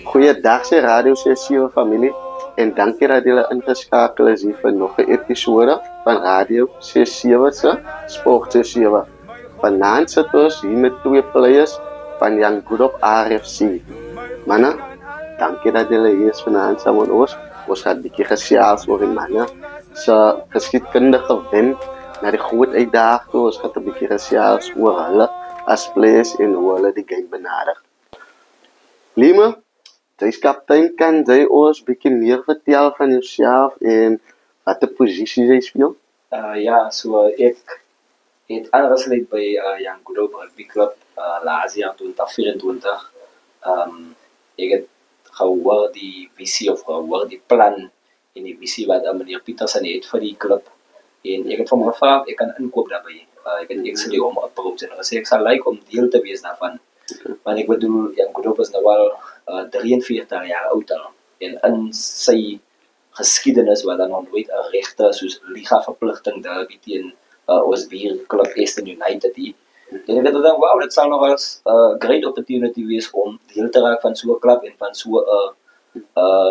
Goeiedag sê Radio C7 familie en dankie dat julle ingeskakel is hier vir nog 'n episode van Radio C7 se Sport C7. Vanaand sit ons hier met twee players van Young Group RFC. Manne, dankie dat julle hier is vanaand saam met ons. Ons gaan 'n bietjie gesels oor die manne se geskiedkundige wen na die groot uitdaging. Ons gaan 'n bietjie gesels oor hulle as players en hoe hulle die game benader. Lima, jy is kaptein, kan jy ons 'n bietjie meer vertel van jouself en watter posisie jy speel? Ja, so ek het aangesluit by Young Group Rugby Club laas jaar 2024. Ek het gehoor die visie of gehoor die plan en die visie wat meneer Pietersen het vir die club. En ek het van hom gevra ek kan inkoop daarbey. Ek het actually hom approach en gesê ek sal like om deel te wees daarvan. Want ek bedoel, Young Group is nou al 43 jaar oud al. En in sy geskiedenis wat dan nog nooit 'n regte soos liga verpligting derby teen ons club Eastern United het. En ek het gedink, wow, dit sal nog eens 'n great opportunity wees om deel te raak van so 'n klub en van so 'n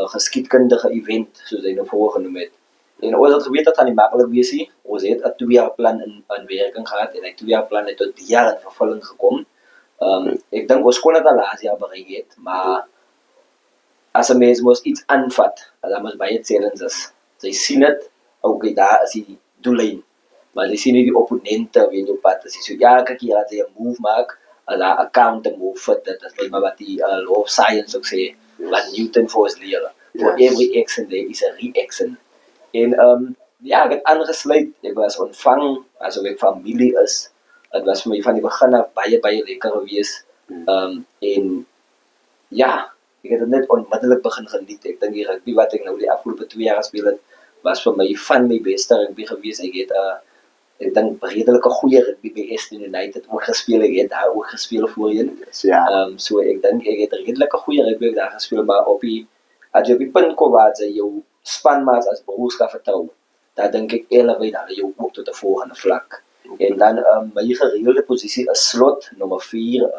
geskiedkundige event soos hy nou voorgenoem het. En ons het geweet dat aan die maklik wees nie. Ons het 'n 2-jaar plan in werking gehad en hy 2-jaar plan het tot die jaar in vervulling gekom. Ek dink ons kon dit al laas jaar bereik het, maar as 'n mens mos iets aanvat, dan moet baie challenges. Jy sien dit, okay, daar is die doellyn, maar jy sien nie die opponente wie in jou pad is. So ja, kyk hier as jy 'n move maak, ala account 'n move fit, dit is baie wat die law of science ook sê, wat Newton vir ons leer. For every action there is a reaction. En ja, ek het aangesluit, ek was ontvang asof ek familie is. Het was vir my van die begin af baie lekker gewees. En ja, ek het dit net onmiddellik begin geniet. Ek dink die rugby wat ek nou die afgelope 2 jaar gespeel het, was vir my van my beste rugby gewees. Ek het ek dink redelike goeie rugby by Eastern United ook gespeel. Ek het daar ook gespeel voorheen. So ek dink ek het redelike goeie rugby daar gespeel, maar as jy op die punt kom waar jy jou spanmaats as broers kan vertrou, dan dink ek elevate hulle jou ook tot 'n volgende vlak. En dan my gereelde posisie is slot nommer 4.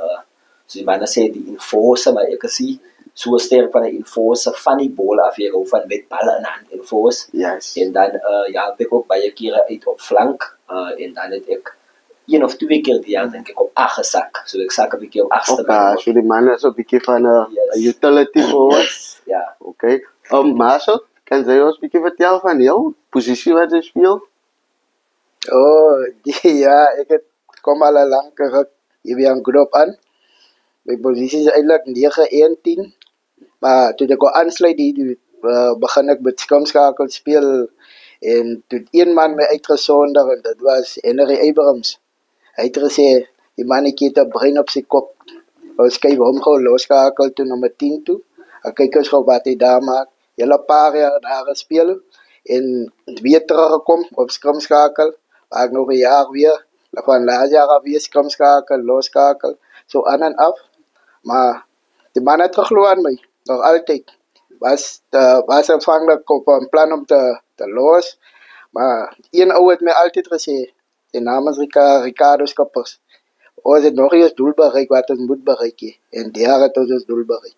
So die manne sê die enforcer, maar ek sien so sterk van 'n enforcer van die bal af jy hou van met balle in hand enforce. Yes. En dan ja, ek ook baie kere uit op flank en dan het ek 1 of 2 keer die jaar dink ek op 8 gesak. So ek sak 'n bietjie op agste. Okay, so die manne is 'n bietjie van 'n utility forward. Ja. Okay. Marcel, kan jy ons 'n bietjie vertel van jou posisie wat jy speel? Ja, ek het kom al 'n lang ruk hier by Young Group aan. My posisie is eintlik 9-1-10. Maar toe ek aansluit hier, begin ek met skrumskakel speel en toe een man my uitgesonder en dit was Henry Abrams. Hy het gesê die mannetjie het 'n brein op sy kop. Ons kyk hom gou losskakel toe nommer 10 toe. Ek kyk eens gou wat hy daar maak. Hele paar jaar daar gespeel en weer teruggekom op skrumskakel. Waar ek nog 'n jaar weer, van laas jaar af weer skrumskakel, losskakel, so aan en af. Maar die man het geglo aan my, nog altyd. Was aanvanklik op 'n plan om te los, maar een ou het my altyd gesê, die naam is Ricardo Schippers. Ons het nog eens doel bereik wat ons moet bereik, en daar het ons ons doel bereik.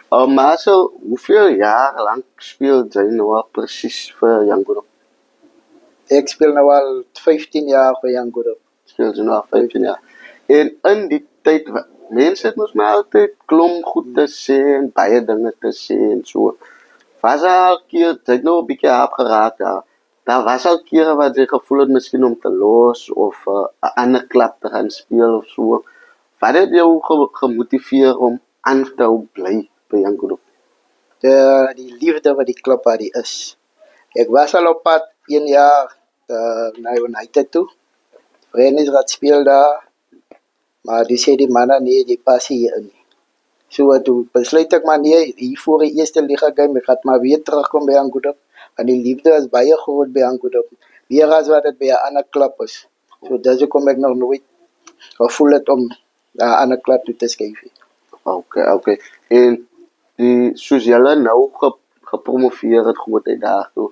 Marcel, hoeveel jaar lang speel jy nou al presies vir Young Group? Ek speel nou al 15 jaar vir Young Group. Speel jy nou al 15 jaar? En in die tyd, mense het ons maar altyd klomp goed te sê en baie dinge te sê en so. Was al keer, jy het nou 'n bietjie hap geraak daar was al kere wat jy gevoel het miskien om te los of 'n ander klub te gaan speel of so. Wat het jou gemotiveer om aan te hou bly by Young Group? Die liefde wat die klub waar die is. Ek was al op pad 1 jaar na United toe. Verenigd wat speel daar. Maar die sê die manne nee, die pas hier in. So toe besluit ek maar nee, hier voor die eerste liga game, ek gaat maar weer terugkom by Young Group. Want die liefde is baie groot by Young Group. Meer as wat dit by 'n ander klub is. So dis hoekom ek nog nooit gevoel het om na 'n ander klub toe te skuif. Okay. En soos julle nou gepromoveer het groot uit daar toe,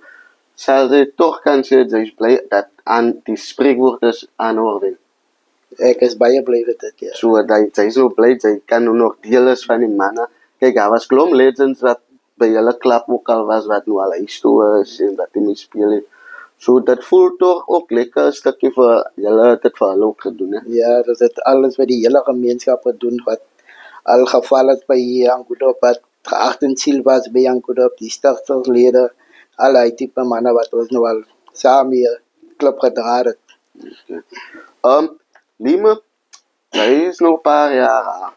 sal jy tog kan sê jy is bly dat aan die spreekwoord is aanhouding. Ek is baie bly met dit, ja. So dat jy so bly jy kan nog deel is van die manne. Kyk, daar was klomp legends wat by julle klub ook al was wat nou al huis toe is en wat die mee speel het. So dit voel toch ook lekker 'n stukkie vir julle dit vir hulle ook gedoen, hè? Ja, dat het alles wat die hele gemeenskap gedoen wat al geval het by Young Good wat geacht en ziel was by Young Good, die stigterslede, al die type manne wat ons nou al saam hier klub gedra het. Lima, jy is nog 'n paar jaar.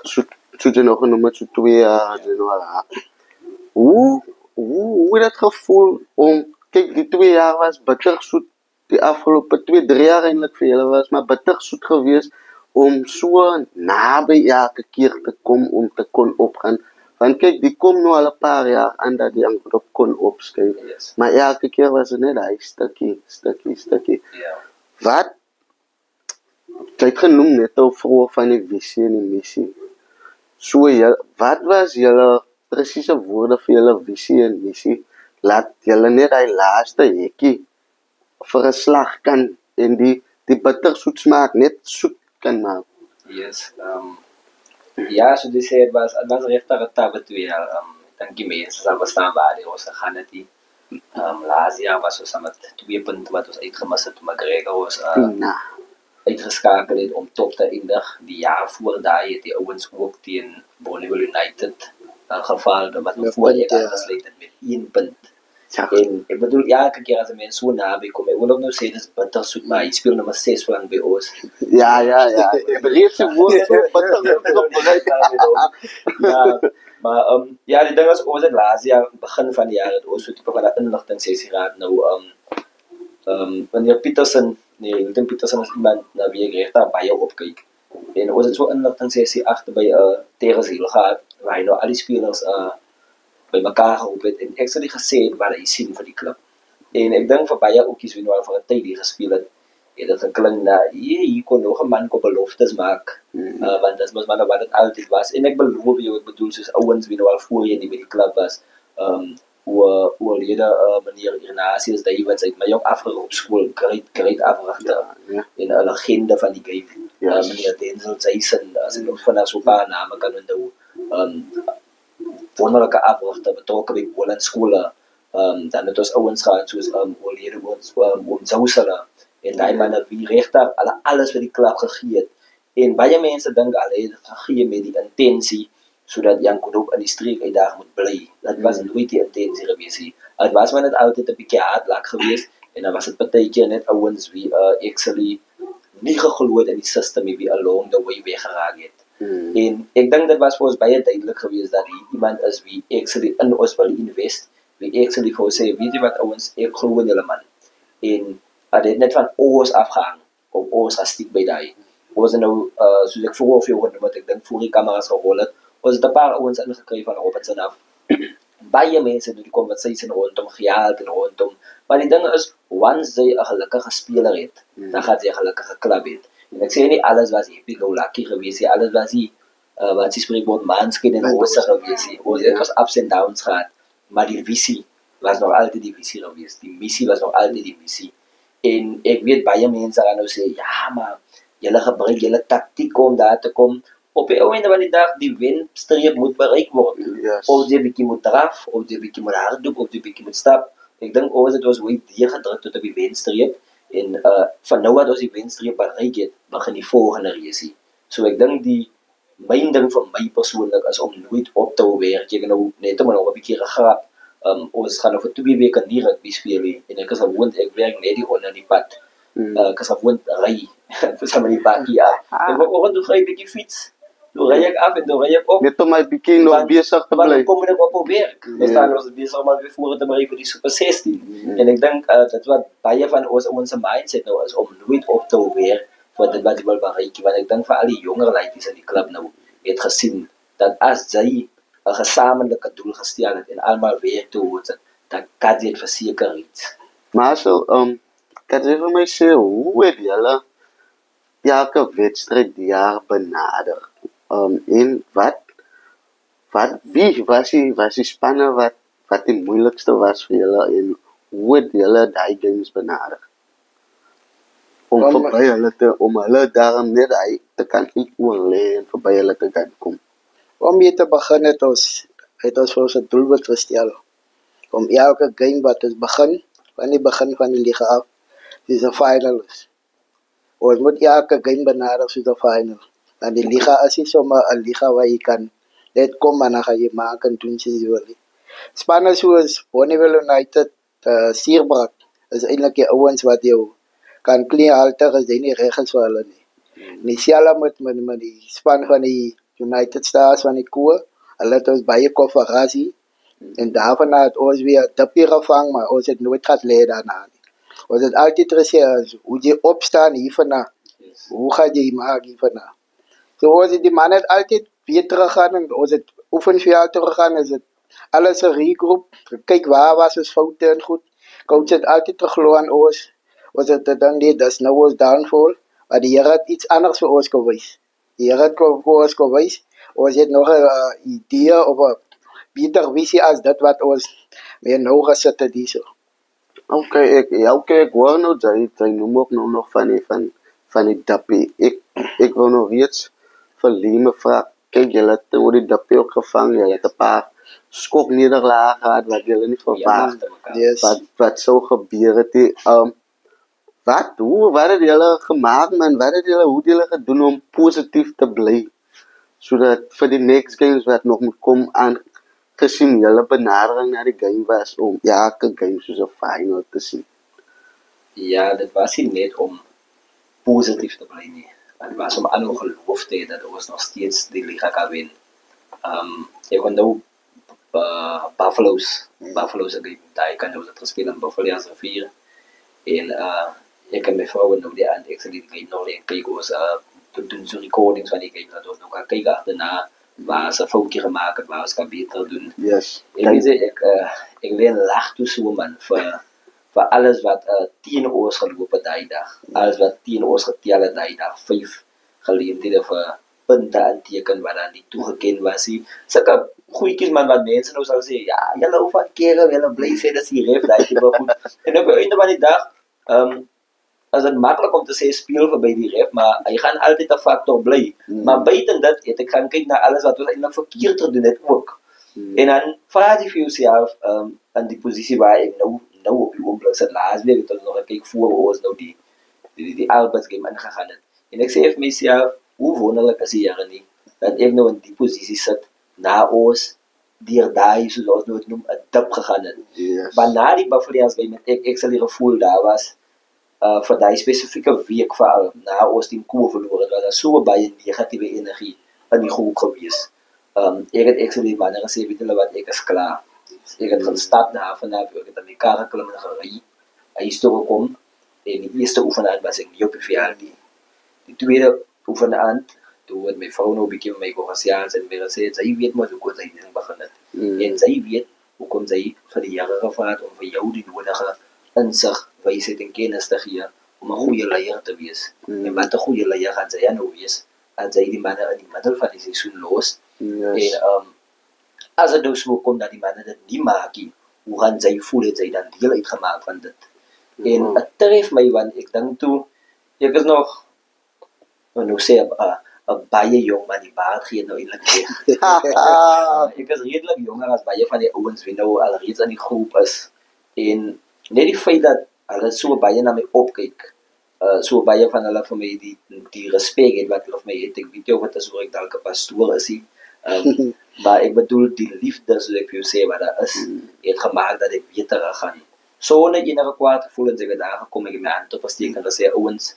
So jy nog genoem het, so 2 jaar jy nou al. Hoe het dit gevoel om kyk die 2 jaar was bitter soet die afgelope 2-3 jaar eintlik vir julle was maar bitter soet geweest om so naby elke keer te kom om te kon opgaan. Want kyk, die kom nou al 'n paar jaar aan dat die Angrop kon opskuif. Yes. Maar elke keer was dit net hy stukkie. Ja. Wat? Jy het genoem net al vroeër van die visie en die missie. So, wat was julle presiese woorde vir julle visie en missie? Laat julle net hy laaste hekkie vir 'n slag kan en die bitter soet smaak net soet kan maak. Yes. Ja, so dis het was regtig 'n tawe 2 jaar. Ek dink die mense sal verstaan waar die ons gegaan het. Laas jaar was ons met 2 punte wat ons uitgemis het, maar McGregor was uitgeskakel het om top te eindig. Die jaar voor daai het die ouens ook teen Bonneville United geval wat nog voor jy aangesluit het met 1 punt. Ja. En ek bedoel, elke keer as 'n mens so naby kom, ek wil ook nou sê dis bitter soet, maar hy speel nummer 6 lang by ons. Ja. Ek bereid se woorde so bitter op bereid. Maar ja, die ding is ons het laas jaar begin van die jaar het ons so tipe van 'n inligtingsessie gehad nou wanneer Milton Petersen is iemand na wie ek regtig baie opkyk. En ons het so 'n inligtingsessie agter by Tereshiel gehad waar hy nou al die spelers by mekaar geroep het en ek sou die gesê het wat hy sien vir die klub. En ek dink vir baie oudjies wie nou al vir 'n tyd hier gespeel het, het dit geklink dat hier kon nog 'n man op beloftes maak. Want dit was maar wat dit altyd was. En ek beloof jou, ek bedoel soos ouens wie nou al voorheen nie by die klub was. Hoe lede meneer Ignatius Davids het my ook afgeroep skool, great afrigter. En 'n legende van die game. Meneer Denzel Jason, as ek nog van so 'n paar name kan onthou. Wonderlike afrigter betrokke by Poland skole. Dan het ons ouens gehad soos oorlede ons Zousela en daai manne wie regtig alles vir die klub gegee het. En baie mense dink al het gegee met die intensie sodat Jan Kodop in die streek uitdag moet bly. Dat was nooit die intensie gewees nie. Dit was maar net altyd 'n bietjie hardlak geweest en dan was dit partykeer net ouens wie actually nie geglo het in die system wie along the way weggeraak het. En ek dink dit was vir ons baie duidelik geweest dat hier iemand is wie actually in ons wil invest, wie actually vir ons sê, weet jy wat ouens, ek glo in julle man. En dit het net van ons afgehang, om ons gestiek by daai. Ons nou, soos ek vroeger of jou genoem het, ek dink voor die kameras gerol het, ons het 'n paar ouens ingekry van Robertson af. Baie mense doen die conversation rondom geld en rondom, maar die ding is, once jy 'n gelukkige speler het, dan gaan jy 'n gelukkige klub het. En ek sê nie alles was happy-go-lucky gewees nie, alles was nie, wat jy spreek word, manskin en rosse gewees nie. Ons het was ups en downs gehad, maar die visie was nog altyd die visie gewees, die missie was nog altyd die missie. En ek weet baie mense gaan nou sê, ja, maar julle gebruik julle taktiek om daar te kom. Op die einde van die dag, die wenstreep moet bereik word. Yes. Of jy bietjie moet draf, of jy bietjie moet hardloop, of jy bietjie moet stap. Ek dink ons het ons ooit gedruk tot op die wenstreep. En van nou wat ons die wenstreep bereik het, begin die volgende resie. So ek dink die myn ding vir my persoonlik is om nooit op te hou werk. Jy nou net om nog 'n bietjie gegrap. Ons gaan nou vir 2 weke nie rugby speel nie. En ek is gewoond, ek werk net die onder die pad. Ek is gewoond ry. Vir sommer die bakkie af. En vanoggend toe ry ek bietjie fiets. Toe ry ek af en toe ry ek op. Net om my bietjie nog besig te bly. Want kom ek op werk. Ons staan ons besig om weer voor te berei vir die Super 16. En ek dink dit wat baie van ons mindset nou is om nooit op te hou werk vir dit wat jy wil bereik. Want ek dink vir al die jonger laities in die klub nou het gesien dat as jy 'n gesamentlike doel gestel het en almal werk towards dit, dan kan jy dit verseker iets. Maar so, kan jy vir my sê, hoe het julle elke wedstryd die jaar benader? En wie was die spanne wat die moeilikste was vir julle en hoe het julle daai games benader? Om verby hulle daarom net hy te kan oorlê en verby hulle te kan kom. Om mee te begin het ons vir ons 'n doelwit gestel. Om elke game wat ons begin, van die begin van die liga af, is 'n final is. Ons moet elke game benader soos 'n final. En die liga is nie sommer 'n liga waar jy kan net kom en dan gaan jy maak en doen soos jy wil. Spanne soos Bonneville United, Sierbrak, is eintlik die ouens wat jou kan klein-halter as jy nie reg is vir hulle nie. En dieselfde met die span van die United Stars van die Koe, hulle het ons baie kofferasie, en daarvan het ons weer dippie gevang, maar ons het nooit gehad lê daarna nie. Ons het altyd gesê, hoe jy opstaan hiervandaan, hoe gaan jy maak hiervandaan. So ons het die man het altyd weer teruggaan, en ons het oefenveld teruggaan, ons het alles geregroep, kyk waar was ons foute en goed. Coach het altyd geglo aan ons. Ons het gedink, nee, dis nou ons downfall, maar die Here het iets anders vir ons gewys. Die Here het vir ons gewys, ons het nog 'n idee of 'n beter visie as dit wat ons mee nou gesit het hierso. Okay, ek hoor nou jy noem ook nou nog van die dappie. Ek wou nog reeds vir Lieme vra, kyk julle het oor die dappie ook gevang, julle het 'n paar skok nederlaag gehad wat julle nie verwag wat sou gebeur het. Wat het julle gemaak, man? Hoe het julle gedoen om positief te bly? Sodat vir die next games wat nog moet kom aan, gesien julle benadering na die game was om elke game soos 'n final te sien. Ja, dit was nie net om positief te bly nie. Het was om aan geloof te hê dat ons nog steeds die liga kan wen. Ek onthou Buffalo's daai kan ons het gespeel in Buffalo as 4. En ek en my vrou nou die aan ek sê die game nog en kyk ons doen so recordings van die game dat ons nog kan kyk agterna waar se foutjie gemaak het, waar ons kan beter doen. Yes. Ek leen lag toe so man vir alles wat teen ons geloop het daai dag. Alles wat teen ons getel het daai dag. 5 geleenthede vir punte aanteken wat dan nie toegeken was nie. Sulke goedjies man wat mense nou sal sê, ja, julle hoef van kere, julle bly sê dis die ref daai tipe goed. En op die einde van die dag, is het maklik om te sê speel verby die ref, maar hy gaan altyd 'n faktor bly. Maar buiten dit het ek gaan kyk na alles wat ons eintlik verkeerd gedoen het ook. En dan vra jy vir jouself in die posisie waar ek nou op die oomblik sit laas week het ons nog kyk voor ons nou die Albert game ingegaan het. En ek sê vir myself, hoe wonderlik is die Here nie dat ek nou in die posisie sit na ons deur daai soos ons nou noem 'n dip gegaan het. Yes. Maar na die Buffalo's game ek sal die gevoel daar was vir daai spesifieke week veral na ons die Koe verloor het, was daar so baie negatiewe energie in die groep gewees. Ek sal die manne gesê, weet julle wat, ek is klaar. Ek het gaan stap na vanaf, ek het aan die kar geklim en gery, huis toe gekom, en die eerste oefenaand was ek nie op die veld nie. Die tweede oefenaand, toe het my vrou nou 'n bietjie met my gesels en my gesê, sy weet mos hoe sy ding begin het. En sy weet, hoekom sy vir die Here gevra het om vir jou die nodige insig, wysheid en kennis te gee, om 'n goeie leier te wees. En wat 'n goeie leier gaan sy nou wees, as hy die manne in die middel van die seisoen los. Yes. En as dit nou so kom dat die manne dit nie maak nie, hoe gaan sy voel, het sy dan deel uitgemaak van dit. En het tref my, want ek dink toe, ek is nog, nou sê, 'n baie jong man, die baard gee nou eintlik weg. Ek is redelik jonger as baie van die ouens wie nou al reeds in die groep is. En net die feit dat hulle so baie na my opkyk, so baie van hulle vir my die respek het wat hulle vir my het. Ek weet nie of dit is hoe ek dalk 'n pastoor is nie. Maar ek bedoel die liefde, soos ek vir jou sê, wat daar is, het gemaak dat ek beter gaan. Sonder enige kwaad gevoelens ek het daar gekom, ek het my hand opgesteek en gesê, ouens,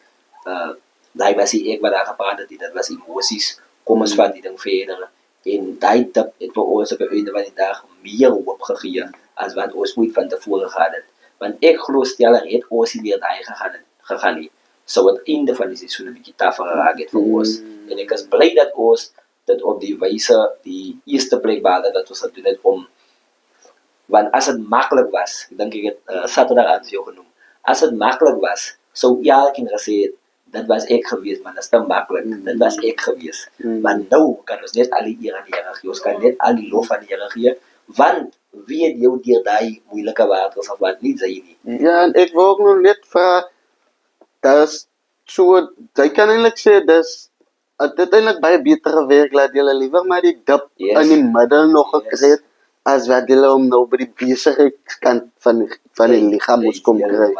daai was nie ek wat daar gepraat het, dit was emosies, kom ons vat die ding verder. En daai tip het vir ons op die einde van die dag meer hoop gegee, as wat ons ooit van tevore gehad het. Want ek glo steller het ons nie weer daai gegaan nie. So het einde van die seisoen 'n bietjie tafer geraak het vir ons. En ek is bly dat ons dit op die wyse, die eerste plek behaal dat ons het doen het om, want as het maklik was, ek dink ek het Saterdag aan jou genoem, as het maklik was, sou elkeen gesê het, dit was ek gewees, man, dit is te maklik, dit was ek gewees. Maar nou kan ons net al die eer aan die Here gee, ons kan net al die lof aan die Here gee, Want wie het jou deur daai moeilike waters of wat nie sy nie. Ja, en ek wil ook nog net vra, dis so, jy kan eintlik sê, dit eintlik baie beter gewerk, laat julle liever maar die dip Yes. in die middel nog Yes. gekry het, as wat julle om nou by die besigheidskant van die lichaam moes kom kry.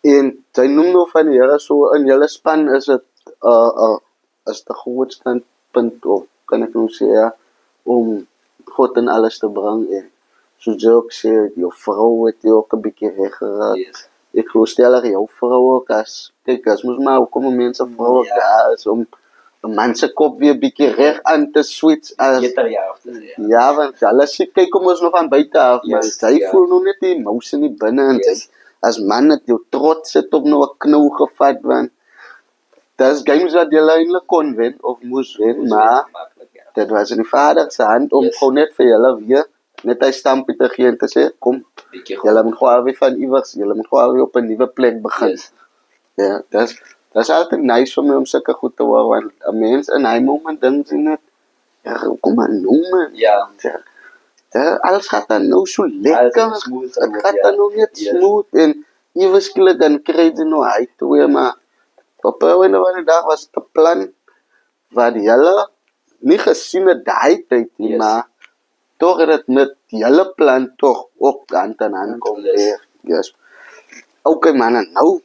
En sy noem nog van die Here so, in julle span is het, is die groot standpunt, of kan ek nou sê, ja, om God in alles te bring, en soos jy ook sê, jou vrou het jy ook 'n bietjie reg geraak. Yes. Ek glo stellig jou vrou ook as moes maar kom mense vrou Ja. daar is om 'n man se kop weer bietjie reg aan te switch as Beter ja of te sê. ja, want hulle sê kyk kom ons nog van buite af, maar Yes, sy ja. voel nog net die mouse in die binne en Yes. sy as man het jou trots sit op nou 'n knou gevat want dis games wat jy eintlik kon wen of moes wen, maar Maklik, ja. dit was in die Vader se hand om Yes. gewoon net vir julle weer net 'n stampie te gee en te sê kom, Bietjie julle moet gewoon weer van iewers, julle moet gewoon weer op 'n nuwe plek begin. Yes. Ja, dis altyd nice vir my om sulke goed te hoor want 'n mens in hy moment dink sy net ja, kom maar noem man. Ja. Ja, alles gaat dan nou so Alles lekker. is smooth, Het gaat ja. dan nog net Yes. smooth en ewe skielik dan kry jy nou hy toe maar op 'n ander dag was het 'n plan wat julle nie gesien het daai tyd nie, Yes. maar tog het dit met julle plan tog ook hand aan hand kom Yes. weer. Yes. Okay man, nou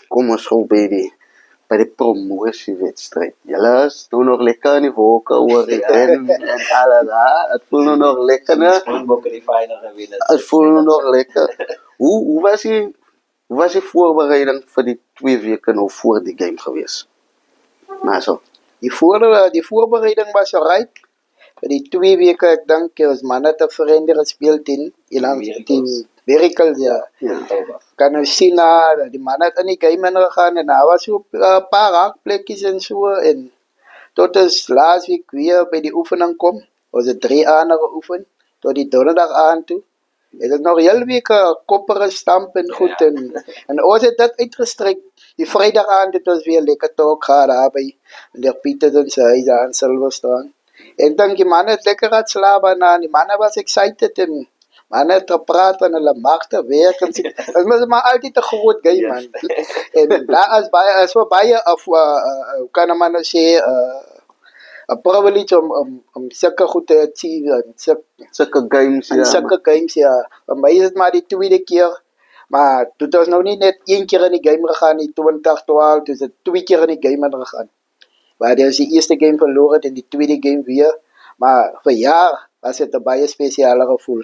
kom ons gou by die promosiewedstryd. Julle is nou nog lekker in die wolke oor die wen en alada. Het voel nou nog lekker, né? Springbok in die final gewen het. Het voel nou nog lekker. Hoe was die voorbereiding vir die 2 weke nou voor die game gewees? Maar so. Die voorbereiding was alright. Vir die 2 weke, ek dink, ons manne te verenigd gespeeld in Miracles, ja. Ja. Kan nou sien, die man het in die game ingegaan en daar was so 'n paar raakplekkies en so en tot ons laas week weer by die oefening kom, was dit 3 aande geoefen, tot die donderdag aan toe. Het ek nog heel week 'n koppere stamp en goed en ons het dit uitgestryk. Die Vrydag aand het ons weer lekker talk gehad daar by meneer Petersen se huis daar in Silverstone. En dan die manne het lekker gehad slaap en die manne was excited en manne het gepraat van hulle magte werk en dit was maar altyd 'n groot game man. En daar is baie of kan man nou sê 'n privilege om sulke goed te achieve en Sulke games, ja. sulke games ja. Vir my is dit maar die tweede keer. Maar dit was nou nie net 1 keer in die game gegaan in 2012, dus het 2 keer in die game ingegaan. Waar die die eerste game verloor het en die tweede game weer. Maar vir jaar was dit 'n baie spesiale gevoel.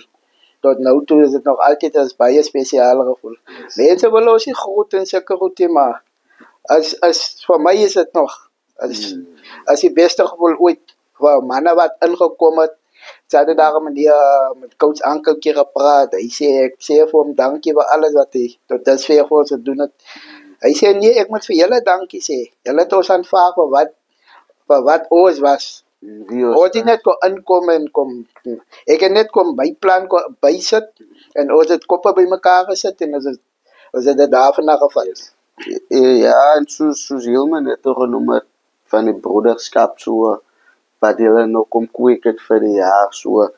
Tot nou toe is dit nog altyd 'n baie spesiale gevoel. Mense wil ons nie groot en sulke goed hê, maar as vir my is dit nog as die beste gevoel ooit vir manne wat ingekom het. Sy het daar met coach Ankeltjie gepraat. Hy sê, ek sê vir hom dankie vir alles wat hy tot dusver vir ons gedoen het. Hy sê nee, ek moet vir julle dankie sê. Julle het ons aanvaar vir wat ons was. Ons het net kon inkom en kom. Ek het net kom byplan bysit en ons het koppe bymekaar gesit en ons het dit daarvan gevat. Ja, en soos Hilma net genoem het van die broederskap so wat julle nou kom kweek het vir die jaar so.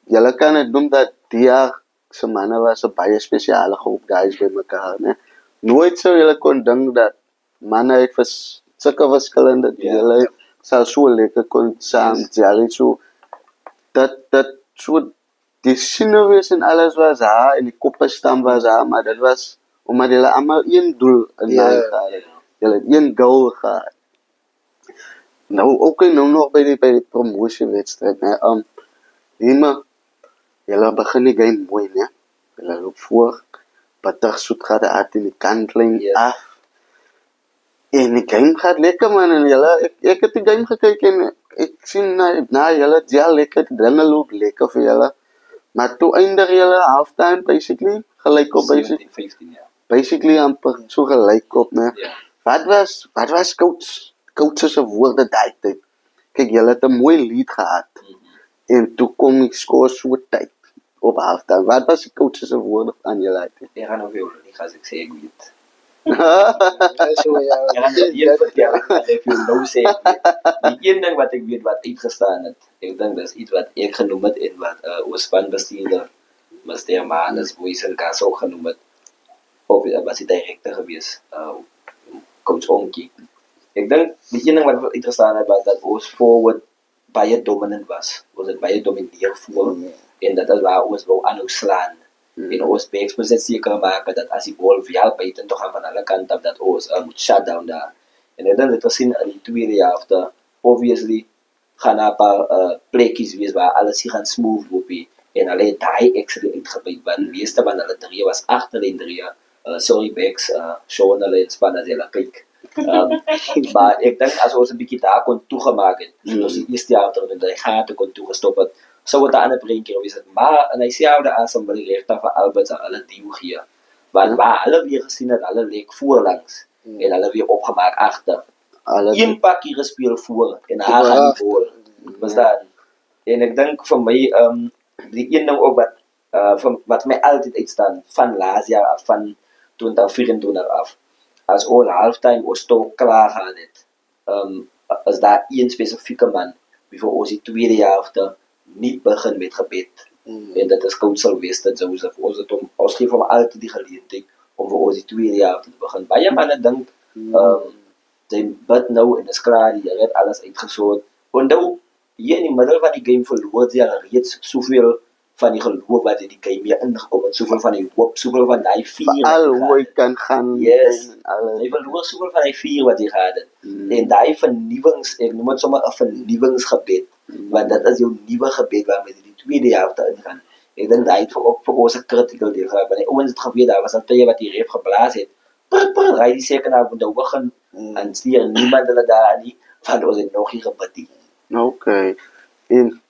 Julle kan het noem dat die jaar se manne was 'n baie spesiale groep guys by mekaar, né? Nooit sou julle kon dink dat manne uit sulke verskillende dele sou so lekker kon saam jolly so dat so die sinewees en alles was daar en die koppestam was daar, maar dit was omdat julle almal een doel in mind gehad het. Julle het een goal gehad. Nou ook nou nog by die promosiewedstryd, né? Hierma, julle begin die game mooi, né? Julle loop voor, batter soet gaat uit in die kantlyn af. En die game gaat lekker man, en julle, ek het die game gekyk en ek sien na julle, ja lekker, die dinge loop lekker vir julle. Maar toe eindig julle halftime basically, gelyk op 17-15, ja. Basically amper so gelyk op, né? Ja. Wat was coach se woorde daai tyd? Kyk, julle het 'n mooi lead gehad. En toe kom ek skoor so tyd op halftime. Wat was die coach se woorde aan julle uit? Ek gaan nou weer nie gaan ek sê ek weet. So ja, Ek gaan dit een vertel, as ek vir jou nou sê, die een ding wat ek weet wat uitgestaan het, ek dink dis iets wat ek genoem het en wat ons spanbestuurder Mr. Manus Boysen Gas ook genoem het, of was die directeur gewees, Coach Onkie. Ek dink die een ding wat interessant het was dat ons forward baie dominant was. Ons het baie domineer voor en dat is waar ons wou aanhou slaan. En ons backs moes dit seker maak dat as die bal wel buiten toe gaan van alle kante af, dat ons moet shut down daar. En ek dink dit was in die tweede helfte, obviously gaan daar 'n paar plekkies wees waar alles hier gaan smooth loop en hulle het daai extra uitgebyt, want meeste van hulle drie was agter die drie. Sorry backs, Sean hulle het span as hulle kyk. Maar ek dink as ons 'n bietjie daar kon toegemaak het, soos die eerste helfte en die gate kon toegestop het, sou het 'n ander prentjie gewees het. Maar en hy sê ou daar asem wil die regter vir Alberts aan hulle duw gee. Want waar hulle weer gesien het, hulle lek voorlangs en hulle weer opgemaak agter. Een pakkie gespeel voor en haar gaan die bal. Was dat? En ek dink vir my die een ding ook wat my altyd uitstaan van laas jaar af, van 2024 af. As ons halftime ons toch klaar gehad het, as daar een spesifieke man, voor ons die tweede helfte niet begin met gebed. En dat is Coach Sylvester Joseph. Ons geef hom altyd die geleentheid om voor ons die tweede helfte te begin. Baie manne dink, sy bid nou en is klaar, die het alles uitgesoord. Onthou, hier in die middel van die game verloor sy al reeds soveel van die geloof wat in die game mee ingekom het, soveel van die hoop, soveel van die vier. Veral hoe hy kan gaan. Yes, hy verloor soveel van die vier wat hy gehad het. En die vernieuwings, ek noem het sommer 'n vernieuwingsgebed, want dat is jou nuwe gebed waarmee jy die tweede helfte ingaan. Ek dink hy het ook vir ons 'n critical deel gehad, want die ouens het geweet, daar was al tye wat die ref geblaas het, hy die seker nou moet begin, en stier niemand hulle daar nie, want ons het nog nie gebid nie. Okay, en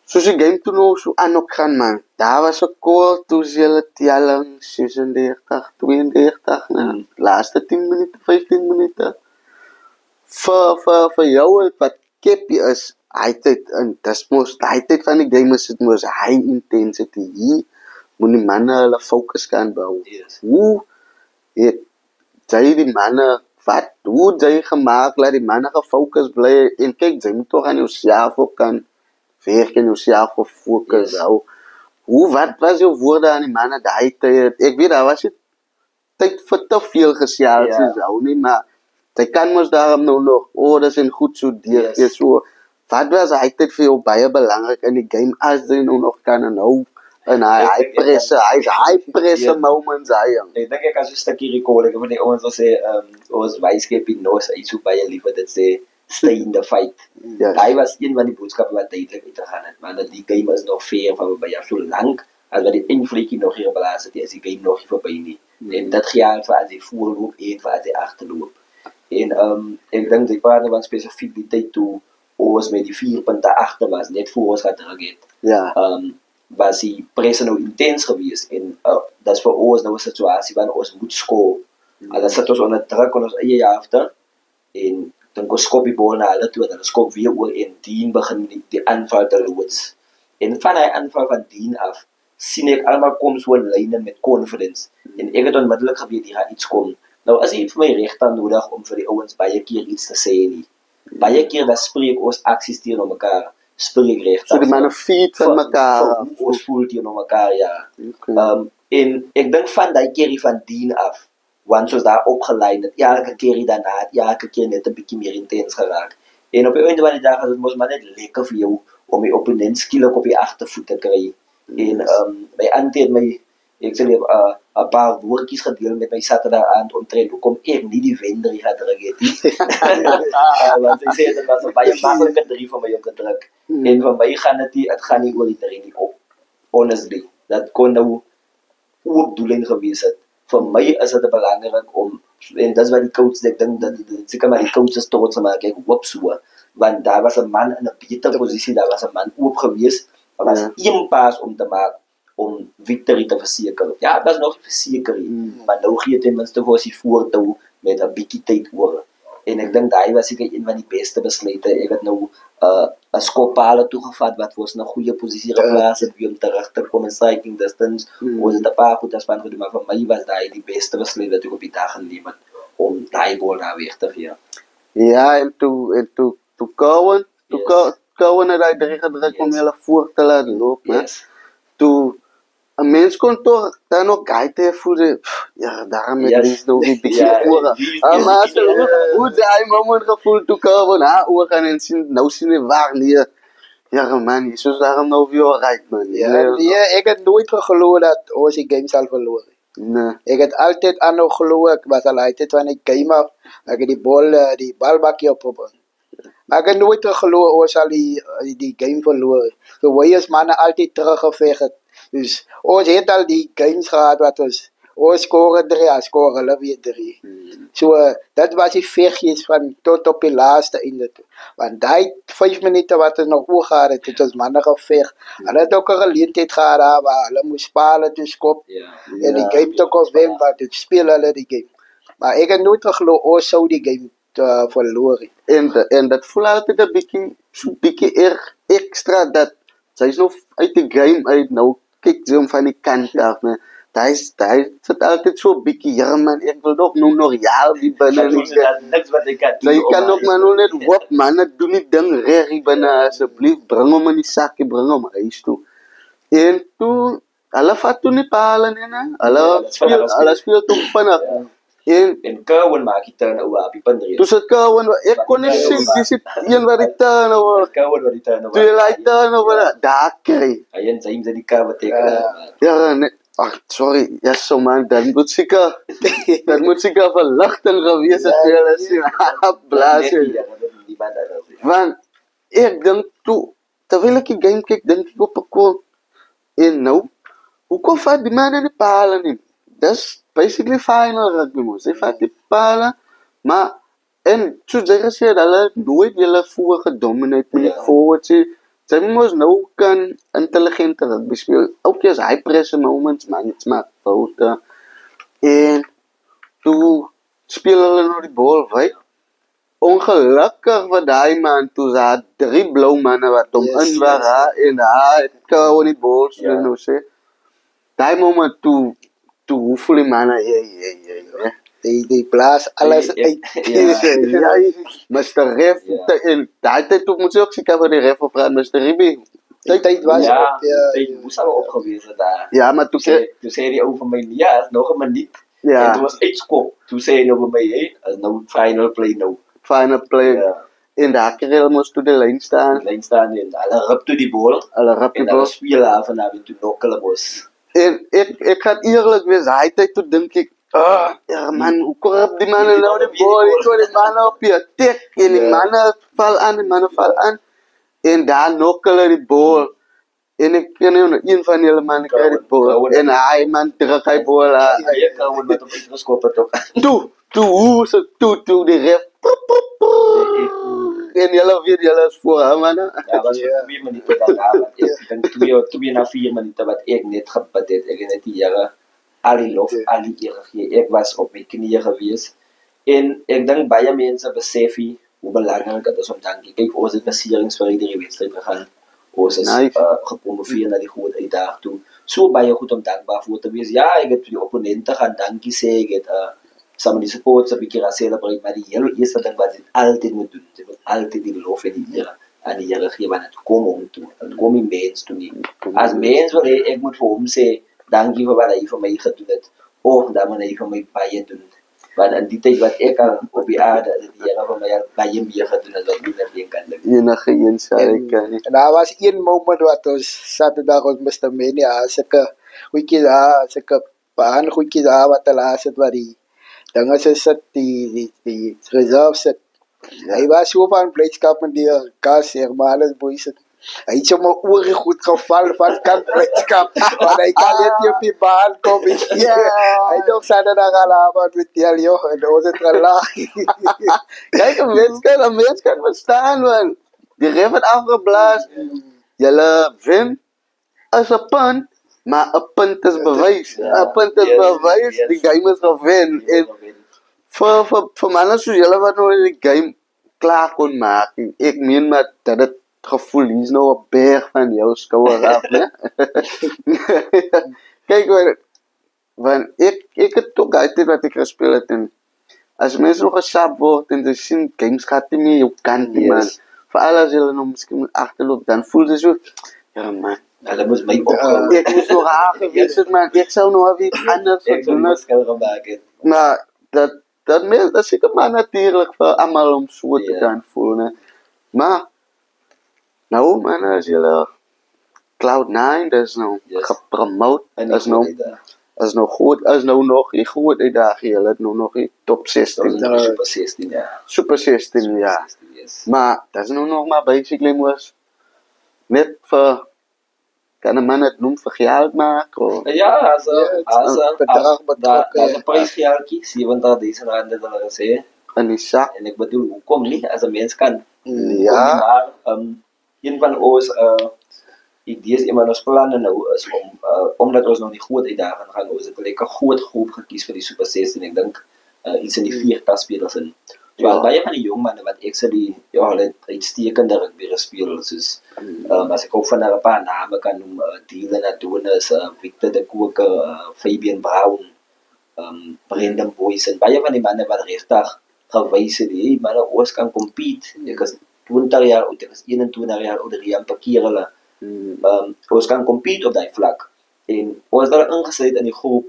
soos die game toe nou so aan ook gaan man, daar was 'n call toe sy hulle telling 36, 32, laaste 10 minute, 15 minute. Vir jou wat keppie is, hy het dis mos hy het van die game is dit mos high intensity. Hier moet die manne hulle fokus kan bou. Yes. Hoe het jy die manne hoe jy gemaak dat die manne gefokus bly en kyk, jy moet toch aan jouself ook kan werk en jouself op fokus hou. Wat was jou woorde aan die manne daai tyd? Ek weet, daar was nie tyd vir te veel gesels hou nie, maar jy kan mos daarom nou nog, dis en goed so deur, so. Wat was hy tyd vir jou baie belangrik in die game, as jy nou nog kan en hou, en hy presse moments, Ek dink ek kan so 'n stukkie recall, ek moet die ouens wil sê, ons wyskep in nos, hy so baie liever dit sê, stay in the fight. Hy was een van die boodskappe wat duidelik uitgegaan het, maar dat die game is nog fair van baie so lank, as wat die invliekie nog hier geblaas het, is die game nog nie verby nie. En dit geld vir as jy voorloop en vir as jy agterloop. En ek dink die paarde was spesifiek die tyd toe ons met die 4 punte agter was, net voor ons gedruk het. Was die presse nou intens geweest en dat is vir ons nou 'n situasie waar ons moet skoor. Hulle sit ons onder druk in ons eie helfte en dan ons skop die bal na hulle toe en hulle skop weer oor en Dean begin die aanval te loods. En van hy aanval van Dean af sien ek almal kom so in lyne met confidence en ek het onmiddellik geweet hier gaan iets kom. Nou as jy vir my regter nodig om vir die ouens baie keer iets te sê nie. Baie keer dan spreek ons aksies teenoor mekaar. Spreek regter. So die manne feed van mekaar. Ons voel teenoor mekaar, ja. En ek dink van die keer van Dean af, want ons daar opgeleid het, elke keer daarna, elke keer net 'n bietjie meer intens geraak. En op die einde van die dag is dit mos maar net lekker vir jou om die opponent skielik op die agtervoet te kry. En my auntie het my, ek sê 'n paar woordjies gedeel met my Saterdag aand omtrent hoekom ek nie die wender hier gedruk het nie. Want sy sê dit was 'n baie maklike 3 vir my om te druk. En vir my gaan dit gaan nie oor die 3 nie op. Honestly, dat kon nou ook doelin gewees het. Vir my is dit belangrik om, en dis wat die coach, ek dink dat seker maar die coach is trots om ek hoop so, want daar was 'n man in 'n beter posisie, daar was 'n man oop gewees, daar was een paas om te maak om victory te verseker. Ja, dat is nog verseker, maar nou gee ten minste vir ons die voortou met 'n bietjie tyd oor. En ek dink daai was seker een van die beste besluite. Ek het nou 'n skoppale toegevat wat ons 'n goeie posisie geplaas het om terug te kom in striking distance. Ons het 'n paar goeie span gedoen, maar vir my was daai die beste besluit wat ek op die dag geneem het om daai bal daar weg te gee. Ja, en toe Cowan het hy drie gedruk om hulle voor te laat loop, né? Yes. Toe 'n mens kon toch dan nog gaite voelen. Ja, daarom met Ries nog een beetje voor. Maar hoe hij moment gevoeld toe Cowan oor gaan en sien nou sien hy waar nie. Ja man, Jesus daarom nou weer right man. Ja, ek het nooit geglo dat ons die game sal verloor. Nee. Ek het altyd aanhou glo ek was al altyd van die game af. Ek het die balbakkie opgebring. Maar ek het nooit geglo ons sal die game verloor. So Warriors manne altyd teruggeveg het. Dus ons het al die games gehad wat ons score 3, score hulle weer 3. So dat was die veggies van tot op die laaste einde toe. Want daai 5 minute wat ons nog oor gehad het ons manne geveg. Hulle het ook 'n geleentheid gehad daar waar hulle moes spale toe skop. En die game toe kon wen, maar dit speel hulle die game. Maar ek het nooit geglo ons sou die game verloor het. En dat voel altyd 'n bietjie extra dat sy's nog uit die game uit nou kyk sy hom van die kant af, né? Hy sit altyd so 'n bietjie, ja man, ek wil nog ja die binne. Niks wat ek kan doen. Jy kan ook maar nog net hoop man, ek doen die ding reg hier binne asseblief, bring hom in die sakkie, bring hom huis toe. En toe, hulle vat toe nie pale nie, né? Hulle speel toe vinnig. En Cowan maak die turnover op die punt. Toe sit Cowan, ek kon nie sien, dis een wat die turnover. Cowan wat die turnover. Toe hy turnover daar kry. Hy en James het die cover teken. Ja, nee. Ag, sorry. Ja, so man, dan moet seker verligting gewees het vir hulle sien. Blaas. Want ek dink toe, terwyl ek die game kyk, dink ek op 'n kool. En nou, hoekom vat die man in die pale nie? Dis basically final rugby mos. Hy vat die pale, maar en soos jy gesê het, hulle het nooit hulle voor gedomineer met die forwards. Sy moes nou kan intelligente rugby speel. Ook as high pressure moments, man, iets maak foute. En toe speel hulle nou die bal wyd. Ongelukkig vir daai man, toe daar 3 blou manne wat hom in was, en hy het Cowan die bal, so nou sê. Daai moment toe hoeveel die manne, Die blaas alles uit. Ja, Mr. Ref, en daai tyd toe moet jy ook seker van die ref opvra, Mr. Ribi. Die tyd was die moes al opgewees het daar. Ja, maar toe sê die ou van my, ja, is nog 'n minuut. Ja. En toe was uitskop. Toe sê hy nou vir my, hey, is nou final play nou. Final play. En daar kry hulle mos toe die lyn staan. En hulle rip toe die bal. En hulle speel af en dan toe nok hulle mos. En ek gaan eerlik wees, daai tyd toe dink ek, ja man, hoe korrup die manne nou die bal, ek hoor die manne op die tek, en die manne val aan, en daar nok hulle die bal, en ek ken nou een van julle manne kry die bal, en hy man druk hy bal aan. Hy kan met hom uitgeskop het ook. Toe, die ref, en julle is voor hem, man. Ja, was vir 2 minute daarna, ek dink 2 na 4 minute wat ek net gebid het, ek het net die Here al die lof, al die eer gegee. Ek was op my knieë gewees. En ek dink baie mense besef hoe belangrik dit is om dankie. Kyk, ons het beserings vir hierdie wedstryd gegaan. Ons is gepromoveer na die groot uitdaging toe. So baie goed om dankbaar voor te wees. Ja, ek het vir die opponente gaan dankie sê, ek het saam met die supporters 'n bietjie celebrate, maar die hele eerste ding wat jy altyd moet doen, jy moet altyd die lof en die eer aan die Here gee, want dit kom hom toe. Dit kom die mens toe nie. As mens wil ek moet vir hom sê, dankie vir wat hy vir my gedoen het. Dan moet hy vir my baie doen. Want in die tyd wat ek al op die aarde, het die Here vir my al baie meer gedoen as wat enige kan doen. Enige een sal ek kan. En daar was een moment wat ons Saterdag ons Mr. Mania, sulke goedjies daar, sulke baan goedjies daar wat hulle het wat die dinge sit, die reserve sit. Hy was so van blydskap met die gas, maar alles boys het. Hy het sommer oor goed geval van kant blydskap, want hy kan net nie op die baan kom. Hy het ook Saterdag al avond met die aljo, en ons het gelag. Kijk, een mens kan verstaan, man. Die ref het afgeblaas. Julle win is 'n punt, maar 'n punt is bewys. 'n punt is bewys, die game is gewen. En vir manne soos julle wat nou die game klaar kon maak. Ek meen maar dat dit gevoel hier's nou 'n berg van jou skouer af, né? Kyk hoor, want ek het ook altyd wat ek gespeel het en as mense nog gesap word en jy sien games gaat nie meer jou kant nie, man. Veral as jy nou miskien agterloop, dan voel jy so, ja man, Hulle moes my opgehou. ek moes nog haar gewees het, man. Ek sou nog iets anders Ek sou gedoen nie het. skil gemaak het. Maar dat is seker maar natuurlijk vir almal om so te Ja. kan voel, né? Maar nou man, as jy Cloud9, dis nou Yes. gepromote, En is nou goed, is nou nog die groot uitdaging, hulle het nou nog die top 16, Super 16, ja. super 16, ja. 16, yes. Maar dat is nou nog maar basically moes net vir, kan een man het noem vir geld maak, of Ja, as bedrag betrokke. daar's 'n prysgeldjie, R70.000 het hulle gesê. in die sak, En ek bedoel, hoekom nie? As 'n mens kan. ja, Maar een van ons idees, een van ons planne nou is om, omdat ons nog die groot uitdaging gaan, ons het 'n lekker groot groep gekies vir die Super 16. Ek dink iets in die 40 spelers in. So Ja. baie van die jong manne wat actually hulle het uitstekende rugby gespeel, soos as ek ook van 'n paar name kan noem, Dylan Adonis, Victor de Koker, Fabian Brown, Brendan Boyce, en baie van die manne wat regtig gewys het, hey, manne, ons kan compete. Ek is 20 jaar oud, ek is 21 jaar oud, Rian Parkeer hulle. Ons kan compete op daai vlak. En ons het hulle ingesluit in die groep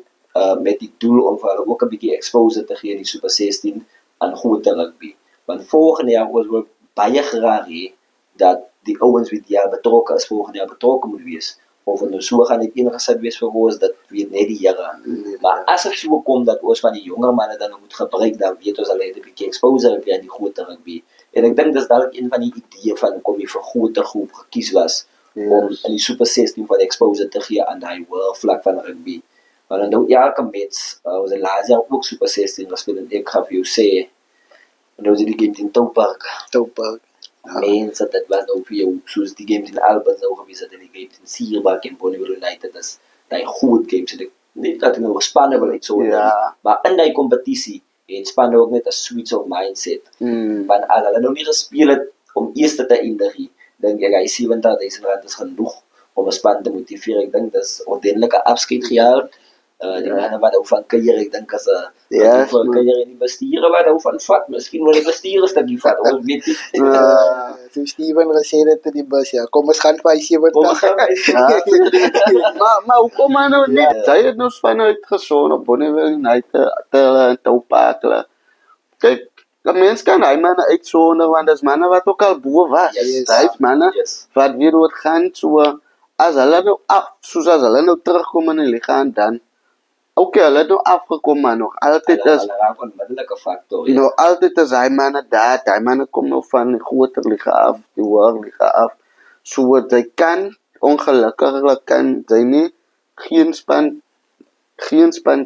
met die doel om vir hulle ook 'n bietjie exposure te gee in die Super 16 aan groot rugby. Want volgende jaar ons wil baie graag hê dat die ouens wie die jaar betrokke is, volgende jaar betrokke moet wees. Of het nou so gaan net ingesit wees vir ons, dat weet net die Here. Maar as dit so kom dat ons van die jonger manne dan moet gebruik, dan weet ons hulle het 'n bietjie exposure weer aan die groot rugby. En ek dink dis dalk een van die ideeë van kom jy vir groot groep gekies was om in die Super 16 van exposure te gee aan daai world vlak van rugby. Want nou elke mens, ons het laas jaar ook Super 16 gespeel en ek gaan vir jou sê, en nou is die games in Touwpark, Touwpark. mense, dit was nou vir jou, soos die games in Albert nou gewees het, en die games in Sierbak en Bonneville United, is die goed games, en ek, nie dat ek nou spanne wil uit so, Ja. maar in die competitie, het spanne ook net 'n switch of mindset, want as hulle nou nie gespeel het om eerste te eindig, dink ek, hy R70.000 is genoeg om 'n span te motiveer. Ek dink dis ordentlike afskeidgeld. Die manne wat hou van kuier, ek dink as 'n Ja, voor kuier en die bestuurder wat hou van vat, miskien wil die bestuurder 'n stukkie vat, ons weet nie. So Steven gesê dit in die bus, ja. Kom ons gaan vir Kom ons 70. gaan maar hoekom maar nou nie? Sy het nou vanuit geson op Bonneville United, en Touwpark. Kyk, die mens kan hy manne uitsonder, want dis manne wat ook al bo was. Yes. Hy is manne Yes. wat weer oor gaan so, as hulle nou soos as hulle nou terugkom in die liga, dan okay, hulle het nou afgekom, maar nog altyd is Hulle raak 'n onmiddellike faktor. nou altyd is hy manne daar, hy manne kom nou van die groter liga af, die hoër liga af. So wat hy kan, ongelukkig kan hy nie, geen span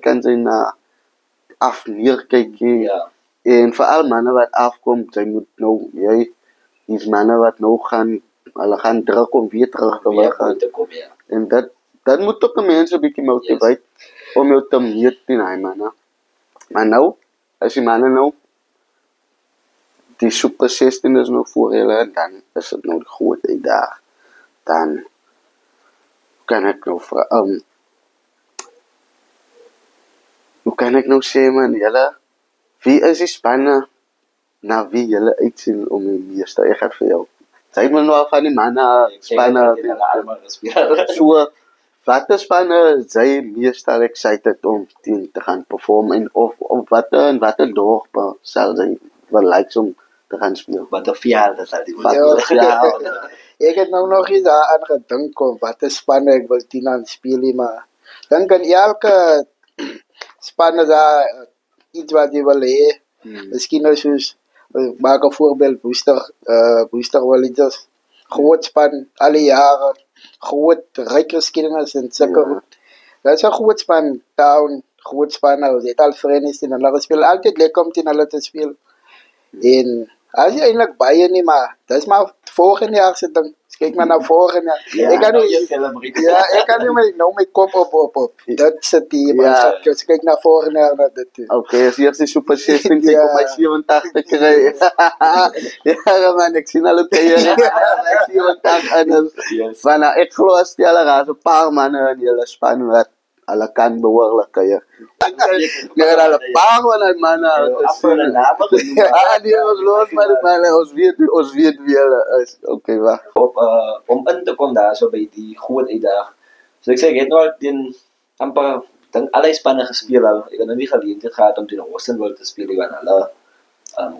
kan sy na af neerkyk nie. Ja. En veral manne wat afkom, jy moet nou, die manne wat nou gaan, hulle gaan druk om weer terug te Weer gaan. te kom, ja. En dat moet ook 'n mens 'n bietjie motiveer om jou te meet in hy manne. Maar nou, as die manne nou die Super 16 is nou voor hulle, dan is dit nou die groot uitdaging. Dan kan ek nou hoe kan ek nou sê, man, julle, wie is die spanne na wie julle uitsien om die meeste? Ek gaan vir jou. Sy moet nou van die manne spanne. Hulle almal gespeel. So, watter spanne is jy meestal excited om teen te gaan perform en of watter dorpe sal jy wel like om te gaan speel? Wat 'n fiale sal die Ja. Ek het nou nog eens daaraan gedink om wat 'n spanne ek wil teen aan speel nie, maar dink aan elke spanne daar iets wat jy wil hê. Miskien nou soos maak 'n voorbeeld, Woester Wallingers, groot span alle jare, groot ryk geskiedenis en sulke goed. Dit is 'n groot span, Town, groot span, hulle het al verenigd en hulle speel altyd lekker om teen hulle te speel. En As jy eintlik baie nie, maar dis maar volgende jaar se ding. Kyk maar na volgende jaar. Ja, Ek kan nou nie jy celebrate. ja, ek kan nie my kop op. Dit se team. Ja. As kyk na volgende jaar na dit. Okay, as jy die Super 16 kyk Ja. op my 87 kry. Ja, man, ek sien al hoe jy my 87 en Yes. van ek glo as jy al raas 'n paar manne in julle span wat hulle kan behoorlik kuier. Ja, al 'n paar van die manne After the naam genoem. Ja, die ons los maar die manne ons weet wie hulle is. Okay, wag. Om in te kom daar so by die groot uitdaging. So ek sê ek het nou al teen amper dan alle spanne gespeel al. Ek het nou nie geleentheid gehad om teen Austinville te speel want hulle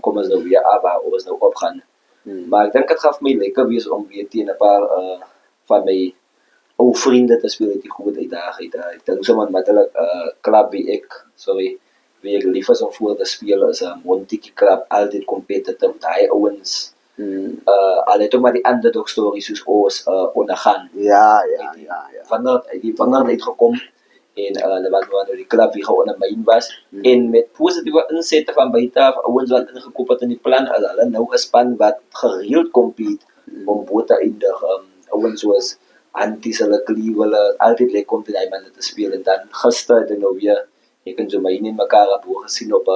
kom ons nou weer af waar ons nou opgaan. Maar ek dink dit gaan vir my lekker wees om weer teen 'n paar van my ou vriende te speel uit die groot uitdaging. Ek dink sommer met hulle klub wie ek lief is om voor te speel is 'n Montetjie klub, altyd competitive. Daai ouens al het ook maar die underdog stories soos ons ondergaan. Ja. Wanneer uit die vinger uitgekom en hulle wat nou die klub wie gewoon ondermyn was en met positiewe insette van buite af ouens wat ingekoop het in die plan as hulle nou 'n span wat gereeld compete om bo te eindig. Ouens soos Anties hulle Cleveland altyd lekker om daai manne te speel en dan gister het nou weer ek en Jomaine en mekaar op gesien op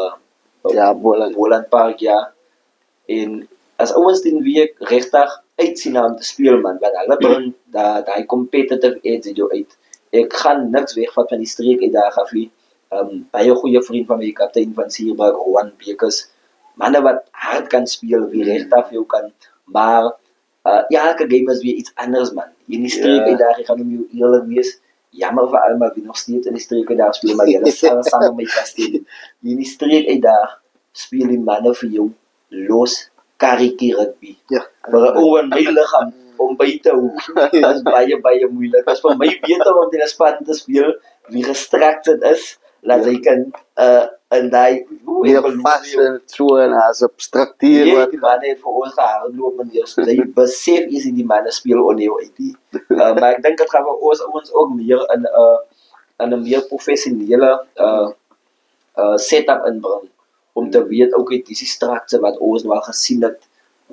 Ja, Boland Park ja. En as ouens die week regtig uitsien om te speel man, want hulle bring daai competitive edge jou uit. Ek gaan niks wegvat van die streek uit daar af nie. Baie goeie vriend van my kaptein van Sierberg, Juan Bekes. Manne wat hard kan speel, wie regtig jou kan, maar elke game is weer iets anders man. In die streek uit daar, ek gaan om jou eerlik wees, jammer vir almal wie nog steeds in die streek uit daar speel, maar julle sal saam met my kasteen. In die streek uit daar speel die manne vir jou los karretjie rugby. Ja. Maar 'n ou en my liggaam om by te hou. Dit is baie moeilik. Dit is vir my beter om teen 'n span te speel wie gestrekt is, laat hy kan in daai Weer vas en so en as 'n struktuur wat wat die manne het vir ons gehardloop en eers jy besef is in die manne speel onhou uit die. Maar ek dink dit gaan vir ons ook meer in 'n meer professionele setup inbring om te weet okay dis die strukture wat ons nou al gesien het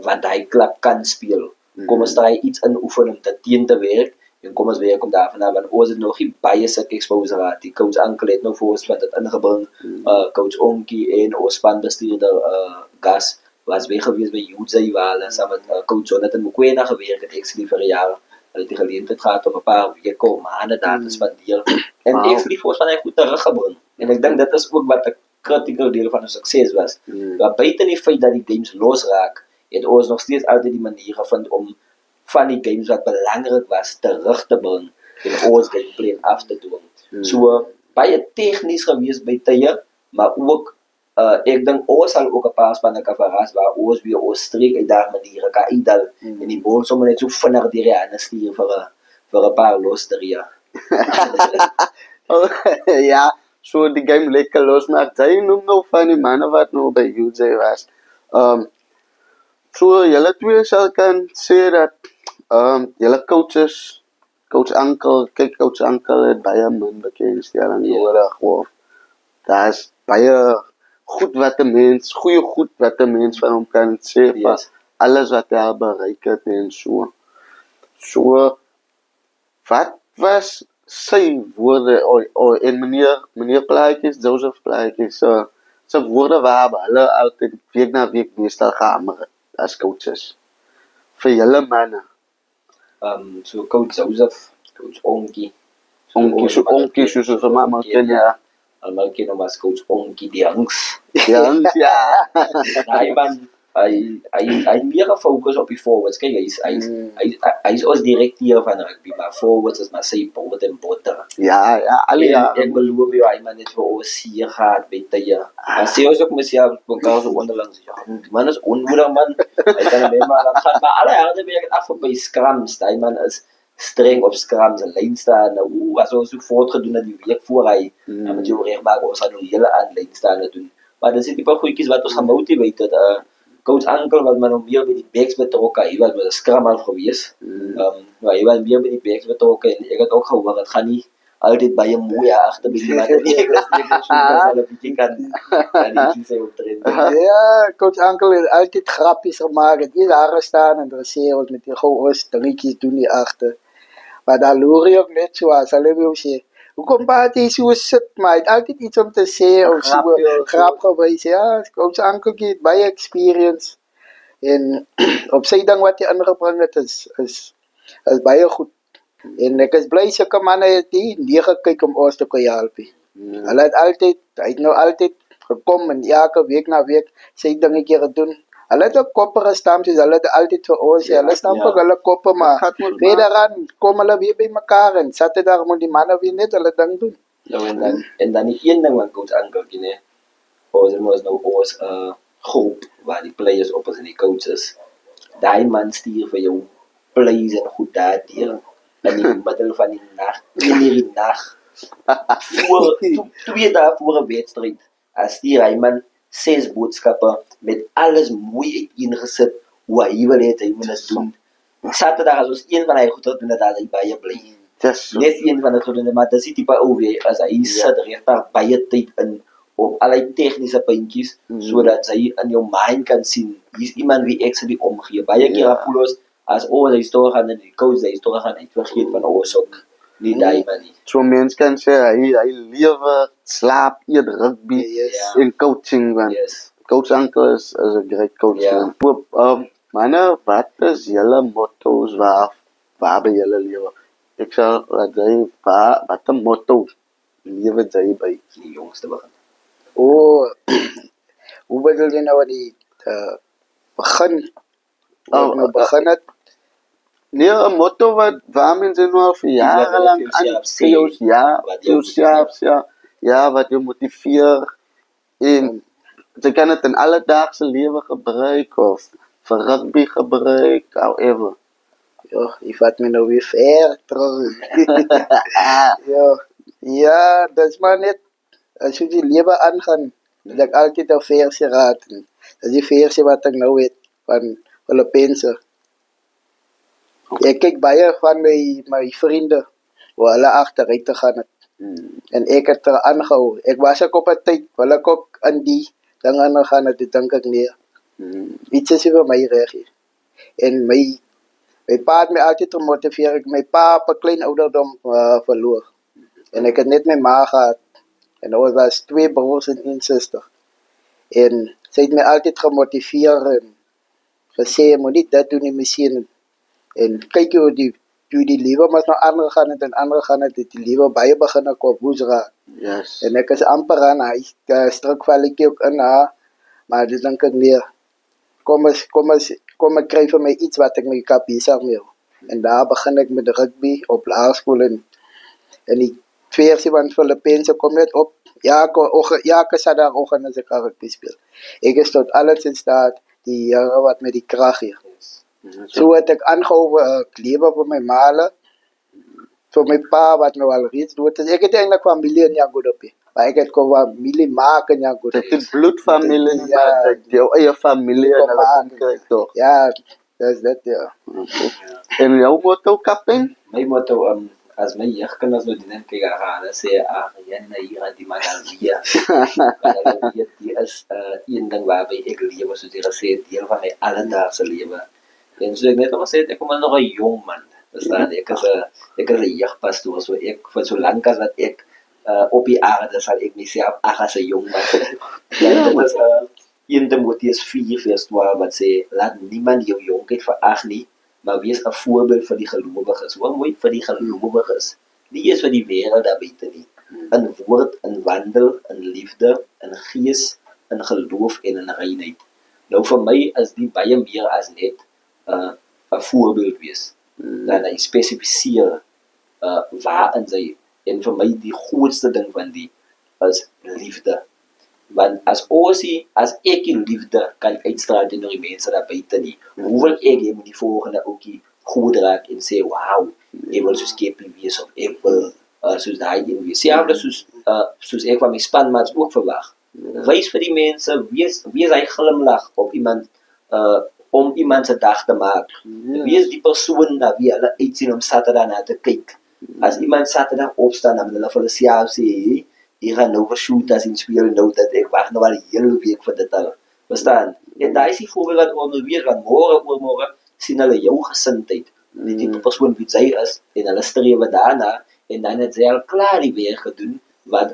wat hy klub kan speel. Kom ons try iets in oefen om dit teen te werk en kom ons werk om daarvan af want ons het nog nie baie sulke exposure gehad. Die coach Ankel het nou vir ons wat dit ingebring. Coach Onkie en ons spanbestuurder Gas was weer gewees by UJ waar saam met coach Jonathan Mokoena gewerk het ek vir jare. Hulle het die geleentheid gehad om 'n paar weke of maande daar te spandeer. En ek vir ons van hy goed teruggebring. En ek dink dit is ook wat 'n critical deel van 'n sukses was. Maar buite die feit dat die games losraak, het ons nog steeds altyd die manier gevind om van die games wat belangrik was terug te bring en ons gameplan af te doen. So baie tegnies gewees by tye, maar ook ek dink ons sal ook 'n paar spanne kan verras waar ons weer ons streek uit daar maniere kan uitdal en die bal sommer net so vinnig deur die hande stuur vir 'n paar losterie. Ja, so die game lekker los, maar jy noem nou van die manne wat nou by UJ was. So julle twee sal kan sê dat julle coaches, coach Ankel het baie min bekendstelling nodig of daar's baie goeie goed wat 'n mens van hom kan sê van alles wat hy bereik het en so. So wat was sy woorde en meneer Plaatjes, Joseph Plaatjes se woorde waar hulle altyd week na week meestal gehamer het as coaches vir julle manne. So coach Joseph, coach Onkie soos vir mamma ken ja. Almal ken hom as coach Onkie die Hangs. Ja. Hy man hy meer gefokus op die forwards. Kyk, hy is ons direkteur van rugby, maar forwards is maar sy brood en botter. Ja, al ja. Ek beloof jou, hy man net vir ons hier gehad met tye. Maar sê ons ook myself, mekaar so onderlangs. Ja, die man is onmoedig man. Hy kan net maar gaan, maar alle harde werk het af by scrums. Hy man is streng op scrums en lyn staan. As ons so voortgedoen het die week voor hy, dan moet jy reg maak, ons gaan nou hele aan lyn staan doen. Maar dis die paar goedjies wat ons gemotiveer het. Coach Ankel was maar nog meer by die backs betrokke. Hy was met 'n scrum al gewees. Maar hy was meer by die backs betrokke en ek het ook gehoor dit gaan nie altyd baie mooi agter by iemand en ek is net so dat hulle bietjie kan iets sê optreden. Ja, coach Ankel het altyd grappies gemaakt. Het niet daar gestaan en er sê ons met die goos dingetjies doen nie agter. Maar dan loer jy ook net so as hulle wil sê. Hoekom praat jy so sit, maar hy het altyd iets om te sê of so grap gewys. Ja, coach Ankel het baie experience. En op sy ding wat hy ingebring het is baie goed. En ek is bly sulke manne het die nie gekyk om ons te kan help. Hulle het altyd gekom en elke week na week sy dingetjie gedoen. Hulle het ook koppe gestamp, soos hulle het altyd vir ons. Hulle stamp ook hulle koppe, maar verder aan kom hulle weer by mekaar en Saterdag moet die manne weer net hulle ding doen. Nou en dan die een ding wat coach Ankel nee. Ons nou ons groep waar die players op is en die coaches. Daai man stuur vir jou plays en goed daar deur in die middel van die nag, in die nag. Voor 2 dae voor 'n wedstryd. As die Ryman 6 boodskappe met alles mooi uiteengesit hoe hy wil hê hy moet dit doen. Saterdag as ons een van hy goed doen dat hy baie bly. Net een van die goed maar dis tipe ou weer as hy sit regtig baie tyd in op allerlei tegniese puntjies sodat hy in jou mind kan sien hier's iemand wie ek se die omgee. Baie keer voel ons as hy stoor gaan en die coach hy stoor gaan uit vergeet van ons ook. Nie daai man nie. So mens kan sê hy lewe, slaap, eet rugby en coaching man. Coach Ankel is a great coach. Manne, wat is julle motto's waar by julle lewe? Ek sal jy wat 'n motto lewe jy by die jongste begin. Hoe bedoel jy nou die begin? Begin het? Nee, 'n motto waar mense nou al vir jare lank wat jou motiveer en jy kan dit in alledaagse lewe gebruik of vir rugby gebruik, however. Je vat me nou weer ver terug. Ja, dat is maar net als je die leven aangaan, dat ik altijd een versie raad. Dat is die versie wat ik nou weet van Filipijnse. Ik kijk baie van mijn vrienden, waar hulle achteruit te gaan. En ik heb er aangehouden. Ik was ook op een tijd, wil ik ook aan die dan aan gaan, dat denk ik nee. Iets is voor mij reg. En mijn pa had mij altijd gemotiveerd. Mijn pa op een klein ouderdom verloor. En ik had net mijn ma gehad. En er was 2 broers en 1 zuster. En zij heeft mij altijd gemotiveerd. En gezegd, je moet niet dat doen in misschien. En kijk hoe die leven maar naar anderen gaan en anderen gaan het. Die leven bij je beginnen op woensdag. Yes. En ik is amper aan huis. Straks val ik ook in haar. Maar dus denk ik nee. Kom eens krijg van mij iets wat ik mee kan bezig mee. En daar begin ik met de rugby op laarschool. En die versie van Filipijnse kom net op. Ja, ik zat daar ook als ik rugby speel. Ik is tot alles in staat. Die jaren wat met die kracht hier. Zo heb ik aangehouden leven voor mijn malen. Voor mijn pa wat me al reeds doet. Dus ik heb eigenlijk familie in Jagodopi. Maar ik heb gewoon familie maken in Jagodopi. Het is bloedfamilie, maar jouw eigen familie en dat krijg toch? Ja, dat is dat, ja. En jouw motto, kaptein? Mijn motto, als mijn jeugdkinders nou die denken gaan, dan zeg je, hier die man al weer. Die is een ding waarbij ik leef, zoals je gezegd, deel van mijn alledaagse leven. En zoals ik net al gezegd, ik ben nog een jong man. Verstaan? Ik is een jeugdpastoor, so voor zolang als dat ik op die aarde zal ik mezelf als een jong man. Ja, dat is 1 Timotheus 4 vers 12 wat zegt, laat niemand jouw jongheid verachten nie, maar wees een voorbeeld voor die gelovigen. Wat mooi voor die gelovigen. Die is voor die wereld daar buiten nie. In woord, in wandel, in liefde, in gees, in geloof en in reinheid. Nou voor mij is die baie meer als net een voorbeeld wees. Dan hy specificeer waarin sy, en vir my die grootste ding van die is liefde. Want as ek die liefde kan uitstraal teenoor die mense daar buiten nie, hoe wil ek met die volgende ookie goed raak en sê, wauw, ek wil soos Keppie wees of ek wil soos daai een wees. Selfde soos ek van my spanmaats ook verwag. Wys vir die mense, wees hy glimlag op iemand, om iemand se dag te maak. Wie is die persoon na wie hulle uitsien om Saterdag na te kyk? As iemand Saterdag opstaan dan hulle vir hulself sê, hey, ek gaan nou vir shoot as in speel nou dat ek wag nou al die hele week vir dit al. Verstaan? En daai is die voorbeeld wat ons weer gaan môre sien hulle jou gesindheid. Die tipe persoon wie jy is en hulle streef daarna en dan het sy al klaar die werk gedoen wat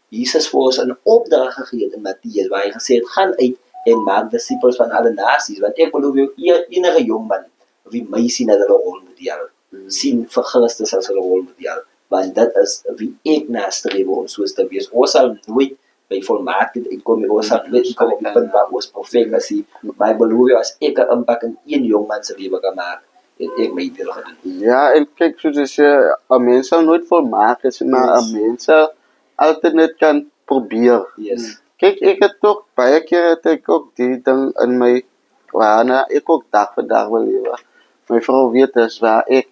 Jesus vir ons 'n opdrag gegee het in Matteus waar hy gesê het gaan uit en maak disippels van alle nasies want ek beloof jou enige jong man wie my sien as hulle rolmodel sien vir Christus as hulle rolmodel want dit is wie ek nastreef om soos te wees. Ons sal nooit by volmaaktheid uitkom nie. Ons sal nooit kom op die punt waar ons perfek is nie. Maar ek beloof jou as ek 'n impak in een jong man se lewe kan maak het ek my deel gedoen. Ja, en kyk soos jy sê, 'n mens sal nooit volmaak is, maar 'n mens sal altyd net kan probeer. Yes. Kyk, ek het ook baie keer het ek ook die ding in my waarna ek ook dag vir dag wil lewe. My vrou weet is waar ek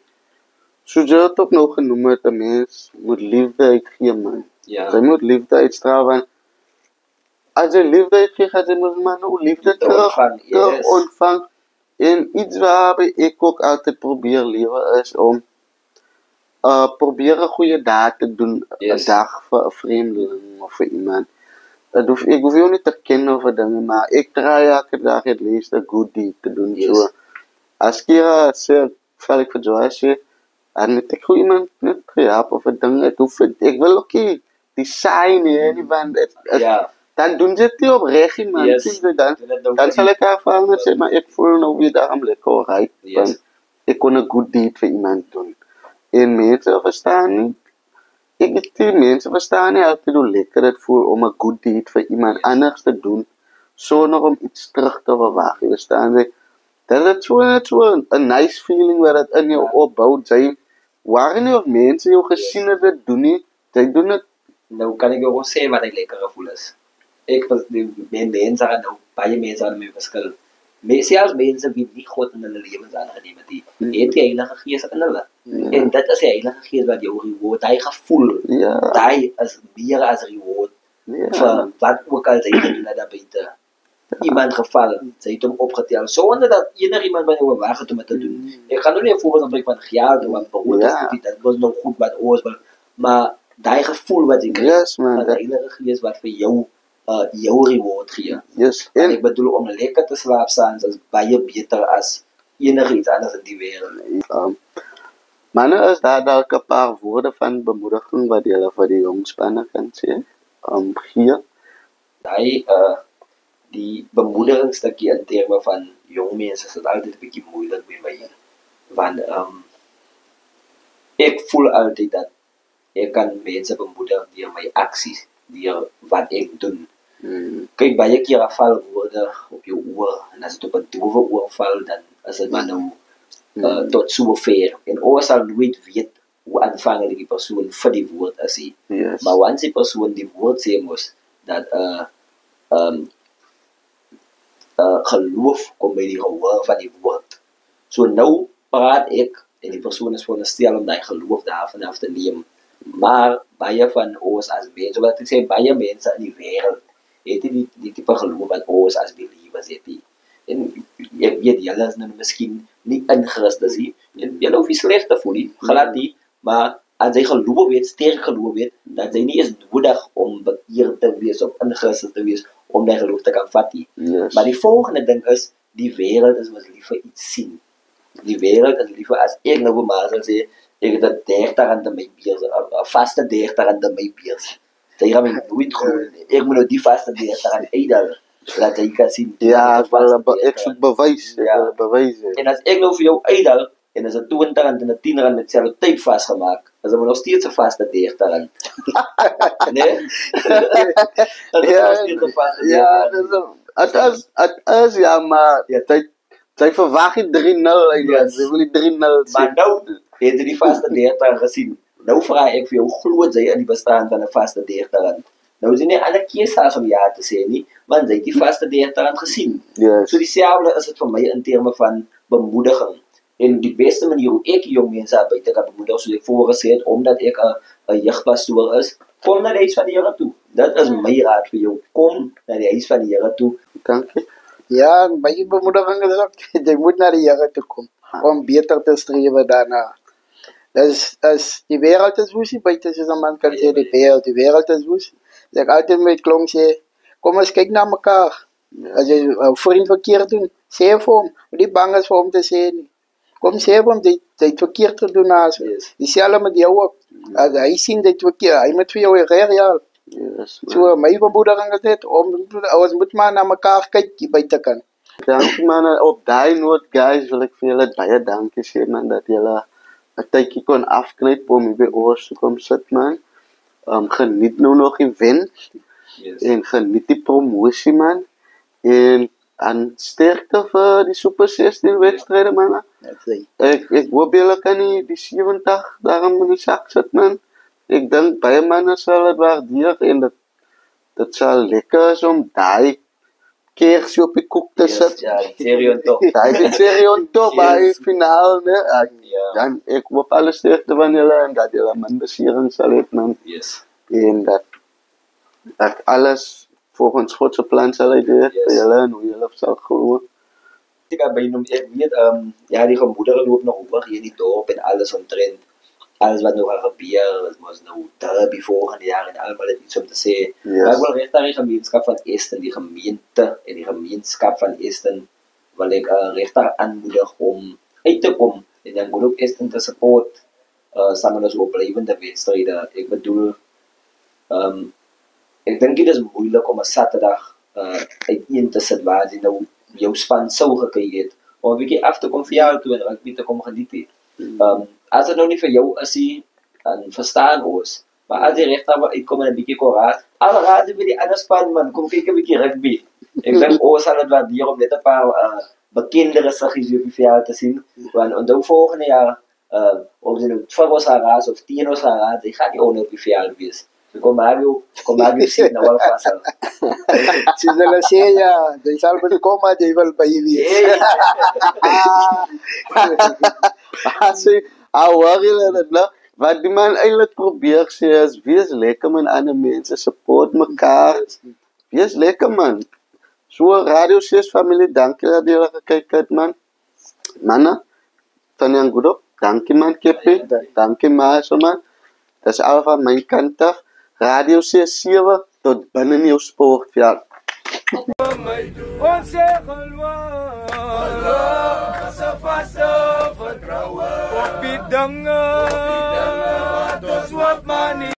soos jy het ook nog genoem het, 'n mens moet liefde uitgee, man. Ja. Jy moet liefde uitstraal, want as jy liefde uitgee, gaan jy moet man ook liefde terug ontvang. En iets waarby ek ook altyd probeer lewe is om probeer 'n goeie daad te doen 'n dag vir 'n vreemdeling of vir iemand. Ek hoef jou nie te ken of 'n ding, maar ek try elke dag at least 'n good deed te doen. So, as Kira sê, val ek vir Joy sê, en ek hoe iemand net help of 'n ding, ek wil ook die saai nie, want dan doen ze het opreg, man. Dan sal ek ervaar en sê, maar ek voel nou weer daarom lekker alright, want ek kon 'n good deed vir iemand doen. En mense verstaan nie, mense verstaan nie altyd hoe lekker dit voel om 'n good deed vir iemand anders te doen, sonder om iets terug te verwag. Jy verstaan jy? Dat is so 'n nice feeling wat dit in jou opbou. Jy waar nie of mense jou gesien het dit doen nie, jy doen dit. Nou kan ek jou sê wat 'n lekker gevoel is. Ek was die mense aan nou baie mense aan my verskil. Selfs mense wie nie God in hulle lewens aangeneem het, het die Heilige Gees in hulle. En dit is die Heilige Gees wat jou reward, hy gevoel. Hy is meer as reward. Vir wat ook al sy gedoen daar buite. Iemand geval, sy het hom opgetel sonder dat iemand by jou wag het om dit te doen. Ek gaan nou nie 'n voorbeeld gebruik van geld of brood dit was nog goed wat ons wil, maar daai gevoel wat jy kry van die Heilige Gees wat vir jou jou reward gee. En ek bedoel om lekker te slaap saans is baie beter as enigiets anders in die wêreld. Maar is daar dalk 'n paar woorde van bemoediging wat jy vir die jong spanne kan sê? Hier daai die bemoedigingsstukkie in terme van jong mense is dit altyd 'n bietjie moeilik by my. Want ek voel altyd dat ek kan mense bemoedig deur my aksies, deur wat ek doen. Kyk, baie keer val woorde op jou oor en as dit op 'n doewe oor val, dan is dit maar nou tot so ver. En ons sal nooit weet hoe aanvangelik die persoon vir die woord is. Maar wanneer die persoon die woord sê mos dat geloof kom by die gehoor van die woord. So nou praat ek en die persoon is veronderstel om daai geloof daarvan af te neem. Maar baie van ons as mense, wat ek sê, baie mense in die wêreld het die tipe geloof wat ons as believers het. En ek weet, julle is nou miskien nie in Christus nie. En julle hoef nie sleg te voel nie, glad nie. Maar as jy geloof het, sterk geloof het, dat jy nie is nodig om bekeerd te wees of in Christus te wees, om die geloof te kan vat nie. Maar die volgende ding is, die wêreld is ons lief vir iets sien. Die wêreld is lief vir, as ek nou maar sal sê, ek het 'n 30 rand in my beurs, 'n vaste 30 rand in my beurs. Jy gaan my nooit glo. Ek moet nou die vaste 30 rand uitdal, dat jy kan sien. Ja, ek soek bewys. Bewys. En as ek nou vir jou uitdal, en is 'n 20 rand en 'n 10 rand met selfe tyd vasgemaak, is dit nog steeds 'n vaste 30 rand. Nee? Ja, maar jy verwag nie 3-0 uit. Jy wil nie 3-0 sê. Maar nou het jy die vaste 30 gesien. Nou vra ek vir jou, glo jy in die bestaan van 'n vaste 30 rand? Nou is nie alle keuses om ja te sê nie, want jy het die vaste 30 rand gesien. So dieselfde is dit vir my in terme van bemoediging. En die beste manier hoe ek jong mense buite kan bemoedig, soos ek voorgesê het, omdat ek 'n jeugpastoor is, kom na die huis van die Here toe. Dit is my raad vir jou. Kom na die huis van die Here toe. Dankie. Ja, my bemoediging is ook, jy moet na die Here toe kom, om beter te streef daarna. As die wêreld is woes, buite soos 'n man kan sê die wêreld is woes. Ek altyd met klomp sê, kom ons kyk na mekaar. As jy 'n vriend verkeerd doen, sê vir hom, moenie bang is vir hom te sê nie. Kom sê vir hom dit het verkeerd gedoen as. Dieselfde met jou ook. As hy sien dit verkeerd, hy moet vir jou reg ja. Yes, man. So my vermoeding is net ons moet maar na mekaar kyk hier buite kan. Dankie man, op daai noot guys wil ek vir julle baie dankie sê man dat julle 'n tydjie kon afknyp om hier by ons te kom sit man. Geniet nou nog die wen en geniet die promosie man. En aan sterkte vir die Super 16 wedstryde man. Ek hoop julle kan die 70 daarom in die sak sit man. Ek dink baie manne sal dit waardeer en dit sal lekker is om daai kersie op die koek te sit. Ja, cherry on top. Daai cherry on top by finaal, ne? Dan ek hoop alles sterkte van julle en dat julle min besering sal hê man. Yes. En dat alles volgens God se plan sal uitwerk vir julle en hoe julle sal glo. Ek weet ja, die gemoedere loop nog oor hier in die dorp en alles omtrent. Alles wat nog gaan gebeur, het was nou derby volgende jaar en allemaal het iets om te sê. Maar ek wil recht daar die gemeenskap van Esten, die gemeente en die gemeenskap van Esten, wil ek recht daar aanmoedig om uit te kom en dan moet ook Esten te support samen met ons oplevende wedstrijden. Ik bedoel, ek dink dit is moeilik om 'n Saterdag uiteen te sit waar jy nou jou span sou gekry het, om 'n bietjie af te kom vir jou toe en rugby te kom geniet het. As dit nou nie vir jou is nie, dan verstaan ons. Maar as jy reg daar uitkom en 'n bietjie kon raad, al raad vir die ander span man, kom kyk 'n bietjie rugby. Ek dink ons sal dit waardeer om net 'n paar bekendere siggies op die veld te sien. Want onthou volgende jaar, of jy nou vir ons raad of teen ons raad, jy gaan nie onder op die veld wees. So kom maar sien nou al vas. Soos hulle sê ja, jy sal moet kom maar jy wil by wees. Sê, hoor julle dit nou? Wat die man eintlik probeer sê is, wees lekker met ander mense, support mekaar. Wees lekker man. So Radio 6 familie, dankie dat julle gekyk het man. Manne, van Jan Goedop, dankie man Kepi, dankie Maaso man. Dis al van my kant af. Radio 6-7 tot binne in jou sportveld. Ons sê geloof, gesafasse vertroue op die dinge wat ons hoop maar nie